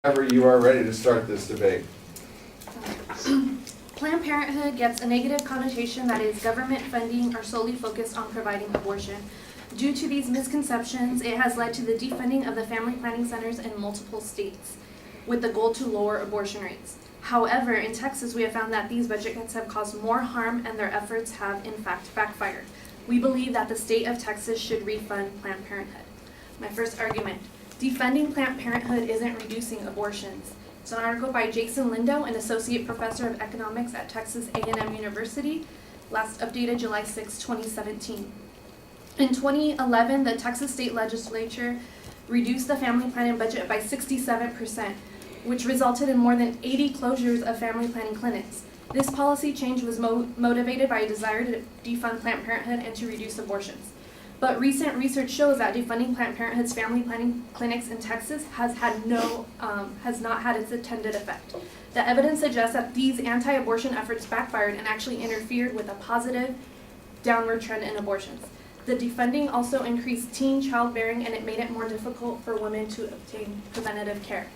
Whenever you are ready to start this debate. Planned Parenthood gets a negative connotation that is government funding or solely focused on providing abortion. Due to these misconceptions, it has led to the defunding of the family planning centers in multiple states, with the goal to lower abortion rates. However, in Texas, we have found that these budget cuts have caused more harm and their efforts have in fact backfired. We believe that the state of Texas should refund Planned Parenthood. My first argument, defunding Planned Parenthood isn't reducing abortions. It's an article by Jason Lindo, an associate professor of economics at Texas A&M University, last updated July 6, 2017. In 2011, the Texas state legislature reduced the family planning budget by 67%, which resulted in more than 80 closures of family planning clinics. This policy change was motivated by a desire to defund Planned Parenthood and to reduce abortions. But recent research shows that defunding Planned Parenthood's family planning clinics in Texas has not had its intended effect. The evidence suggests that these anti-abortion efforts backfired and actually interfered with a positive downward trend in abortions. The defunding also increased teen childbearing, and it made it more difficult for women to obtain preventative care.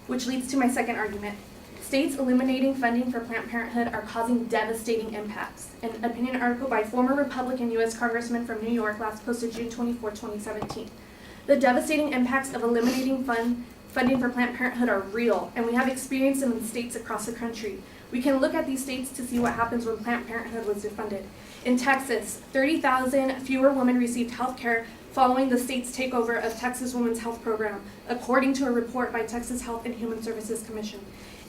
Which leads to my second argument. States eliminating funding for Planned Parenthood are causing devastating impacts. An opinion article by former Republican U.S. Congressman from New York last posted June 24, 2017. The devastating impacts of eliminating funding for Planned Parenthood are real, and we have experienced them in states across the country. We can look at these states to see what happens when Planned Parenthood was defunded. In Texas, 30,000 fewer women received health care following the state's takeover of Texas Women's Health Program, according to a report by Texas Health and Human Services Commission.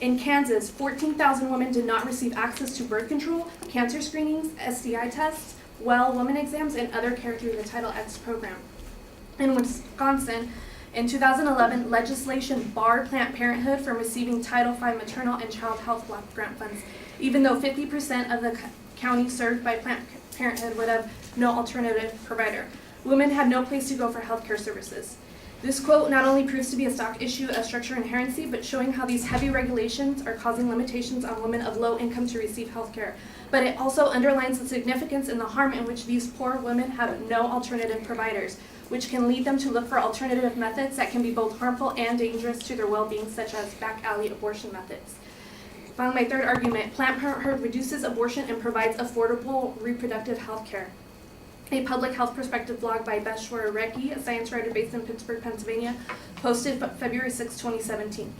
In Kansas, 14,000 women did not receive access to birth control, cancer screenings, STI tests, well woman exams, and other care through the Title X program. In Wisconsin, in 2011, legislation barred Planned Parenthood from receiving Title V maternal and child health block grant funds, even though 50% of the county served by Planned Parenthood would have no alternative provider. Women had no place to go for health care services. This quote not only proves to be a stock issue of structure inherency, but showing how these heavy regulations are causing limitations on women of low income to receive health care. But it also underlines the significance and the harm in which these poor women have no alternative providers, which can lead them to look for alternative methods that can be both harmful and dangerous to their well-being, such as back alley abortion methods. Finally, my third argument, Planned Parenthood reduces abortion and provides affordable reproductive health care. A public health perspective blog by Beshwar Recki, a science writer based in Pittsburgh, Pennsylvania, posted February 6, 2017.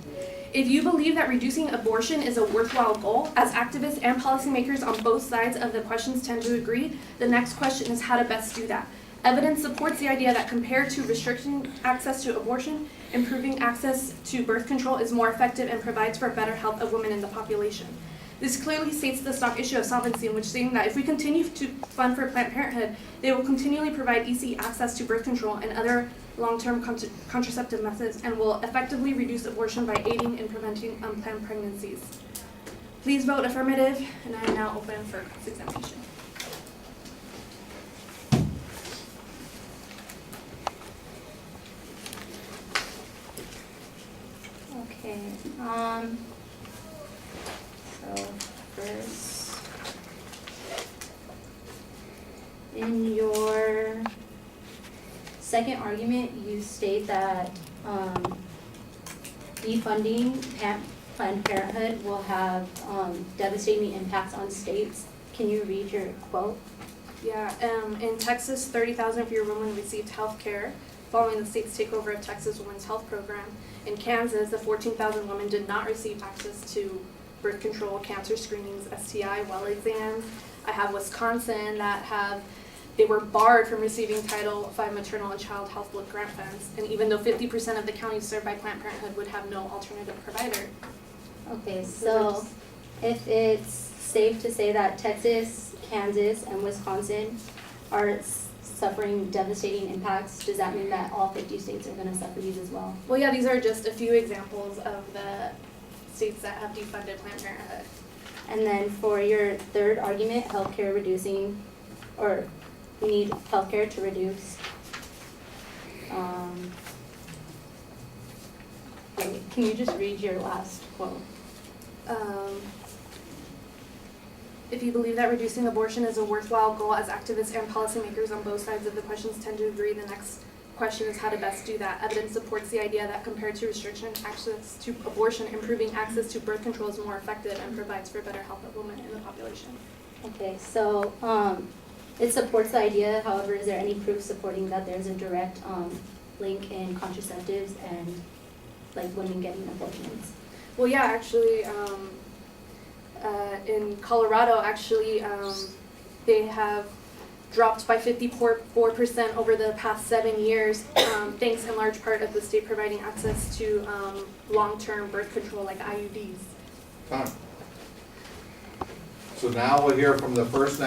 If you believe that reducing abortion is a worthwhile goal, as activists and policymakers on both sides of the questions tend to agree, the next question is how to best do that. Evidence supports the idea that compared to restricting access to abortion, improving access to birth control is more effective and provides for better health of women in the population. This clearly states the stock issue of solvency, in which stating that if we continue to fund for Planned Parenthood, they will continually provide easy access to birth control and other long-term contraceptive methods and will effectively reduce abortion by aiding in preventing unplanned pregnancies. Please vote affirmative, and I am now open for cross-examination. Okay, so first, in your second argument, you state that defunding Planned Parenthood will have devastating impacts on states. Can you read your quote? Yeah, in Texas, 30,000 fewer women received health care following the state's takeover of Texas Women's Health Program. In Kansas, the 14,000 women did not receive access to birth control, cancer screenings, STI, well exams. I have Wisconsin they were barred from receiving Title V maternal and child health block grant funds. And even though 50% of the counties served by Planned Parenthood would have no alternative provider. Okay, so if it's safe to say that Texas, Kansas, and Wisconsin are suffering devastating impacts, does that mean that all 50 states are going to suffer these as well? Well, yeah, these are just a few examples of the states that have defunded Planned Parenthood. And then for your third argument, healthcare reducing, or we need healthcare to reduce. Wait, can you just read your last quote? If you believe that reducing abortion is a worthwhile goal, as activists and policymakers on both sides of the questions tend to agree, the next question is how to best do that. Evidence supports the idea that compared to restriction, access to abortion, improving access to birth control is more effective and provides for better health of women in the population. Okay, so, it supports the idea, however, is there any proof supporting that there's a direct, link in contraceptives and, like, women getting abortions? Well, yeah, actually, in Colorado, actually, they have dropped by 54% over the past 7 years, thanks in large part of the state providing access to long-term birth control like IUDs. Fine. So now we'll hear from the first